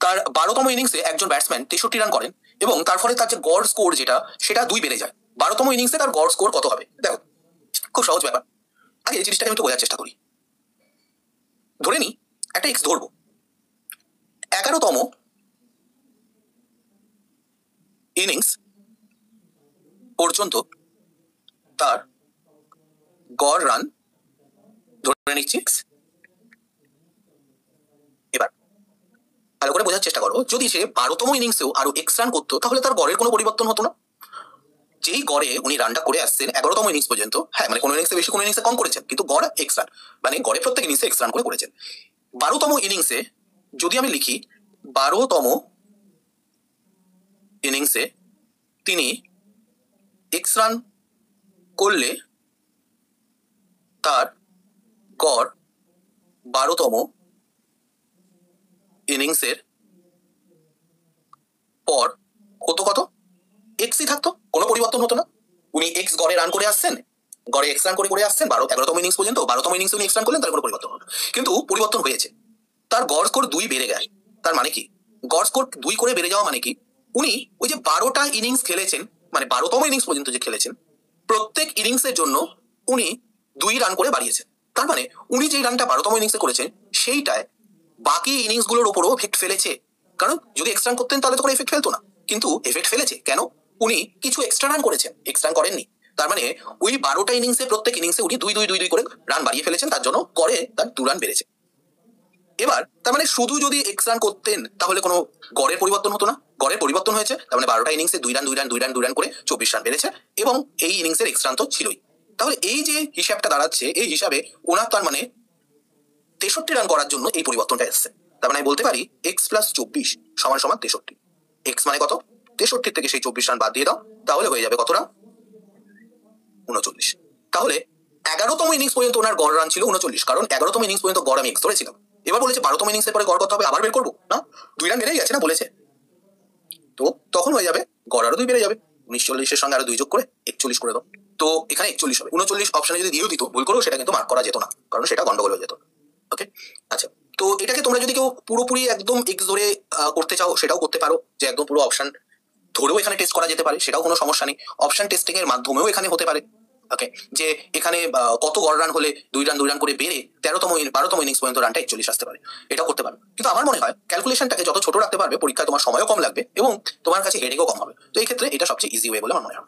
তার 12তম ইনিংসে একজন ব্যাটসম্যান 63 রান করেন এবং তার ফলে তার যে গড় স্কোর সেটা 2 বেড়ে যায়। 12তম ইনিংসে তার গড় স্কোর কত হবে? দেখো, খুব সহজ ব্যাপার। আগে এই জিনিসটাকে আমি একটু বোঝার চেষ্টা করি। ধরে নি একটা এক্স ধরবো। 11তম ইনিংস পর্যন্ত তার গড় রান ধরে নিচ্ছি এক্স। এবার ভালো করে বোঝার চেষ্টা করো, যদি সে 12তম ইনিংসেও আরো এক্স রান করতো তাহলে তার গড়ের কোনো পরিবর্তন হতো না। যেই গড়ে উনি রানটা করে আসছেন 11তম ইনিংস পর্যন্ত, হ্যাঁ মানে কোনো ইনিংসে বেশি কোনো ইনিংসে কম করেছেন, কিন্তু গড় এক্স রান, মানে গড়ে প্রত্যেক ইনিংসে এক্স রান করে করেছেন। 12তম ইনিংসে যদি আমি লিখি 12তম ইনিংসে তিনি এক্স রান করলে তার গড় 12তম ইনিংসের পর কত এক্সই থাকতো, কোনো পরিবর্তন হতো না। উনি এক্স গড়ে রান করে আসছেন, গড়ে এক্স রান করে আসছেন 11তম ইনিংস পর্যন্ত। 12তম ইনিংসে উনি এক্স রান করলেন, তার কোনো পরিবর্তন হলো। কিন্তু পরিবর্তন হয়েছে, তার গড় স্কোর 2 বেড়ে গেছে। তার মানে কি? গড় স্কোর 2 করে বেড়ে যাওয়া মানে কি? উনি ওই যে 12টা ইনিংস খেলেছেন, মানে 12তম ইনিংস পর্যন্ত যে খেলেছেন, প্রত্যেক ইনিংসের জন্য উনি 2 রান করে বাড়িয়েছেন। তার মানে উনি যে রানটা 12তম ইনিংসে করেছেন সেইটায় বাকি ইনিংসগুলোর ওপরও এফেক্ট ফেলেছে। কারণ যদি এক্স রান করতেন তাহলে তো কোনো এফেক্ট ফেলতো না, কিন্তু এফেক্ট ফেলেছে। কেন? উনি কিছু এক্সট্রা রান করেছেন, এক্স রান করেননি। তার মানে ওই 12টা ইনিংসে প্রত্যেক ইনিংসে উনি 2 করে রান বাড়িয়ে ফেলেছেন, তার জন্য গড়ে তার 2 রান বেড়েছে। এবার তার মানে শুধু যদি এক্স রান করতেন তাহলে কোনো গড়ের পরিবর্তন হতো না। গড়ের পরিবর্তন হয়েছে, তার মানে 12টা ইনিংসে 2 রান করে 24 রান বেড়েছে, এবং এই ইনিংসের এক্স রান তো ছিলই। তাহলে এই যে হিসাবটা দাঁড়াচ্ছে, এই হিসাবে ওনার তার মানে 63 রান করার জন্য এই পরিবর্তনটা এসছে। তার মানে আমি বলতে পারি এক্স প্লাস 24 সমান সমান 63। এক্স মানে কত? 63 থেকে সেই 24 রান বাদ দিয়ে দাও, তাহলে হয়ে যাবে কত রান? 39। তাহলে 11তম ইনিংস পর্যন্ত ওনার গড় রান ছিল 39, কারণ 11তম ইনিংস পর্যন্ত গড় আমি এক্স ধরেছিলাম। এবার বলেছে 12তম ইনিংসের পরে গড় কত হবে, আবার বের করবো না? 2 রান বেড়ে গেছে না বলেছে, তো তখন হয়ে যাবে গড় আরো 2 বেড়ে যাবে। 19-40-এর সঙ্গে আরো 2 যোগ করে 41 করে দাও, তো এখানে 41 হবে। 39 অপশনে যদি দিয়েও দিত, ভুল করেও সেটা কিন্তু মার্ক করা যেত না, কারণ সেটা গন্ডগোল হয়ে যেত। ওকে, আচ্ছা। তো এটাকে তোমরা যদি কেউ পুরোপুরি একদম এক্স ধরে করতে চাও সেটাও করতে পারো, যে একদম পুরো অপশন ধরেও এখানে টেস্ট করা যেতে পারে, সেটাও কোনো সমস্যা নেই। অপশন টেস্টিং এর মাধ্যমেও এখানে হতে পারে। ওকে, যে এখানে কত গড় রান হলে 2 রান করে বেড়ে 12তম ইনিংস পর্যন্ত রানটা 41 আসতে পারে, এটাও করতে পারো। কিন্তু আমার মনে হয় ক্যালকুলেশনটাকে যত ছোট রাখতে পারবে, পরীক্ষায় তোমার সময়ও কম লাগবে এবং তোমার কাছে হেডেকও কম হবে। তো এই ক্ষেত্রে এটা সবচেয়ে ইজি ওয়ে বলে আমার মনে হয়।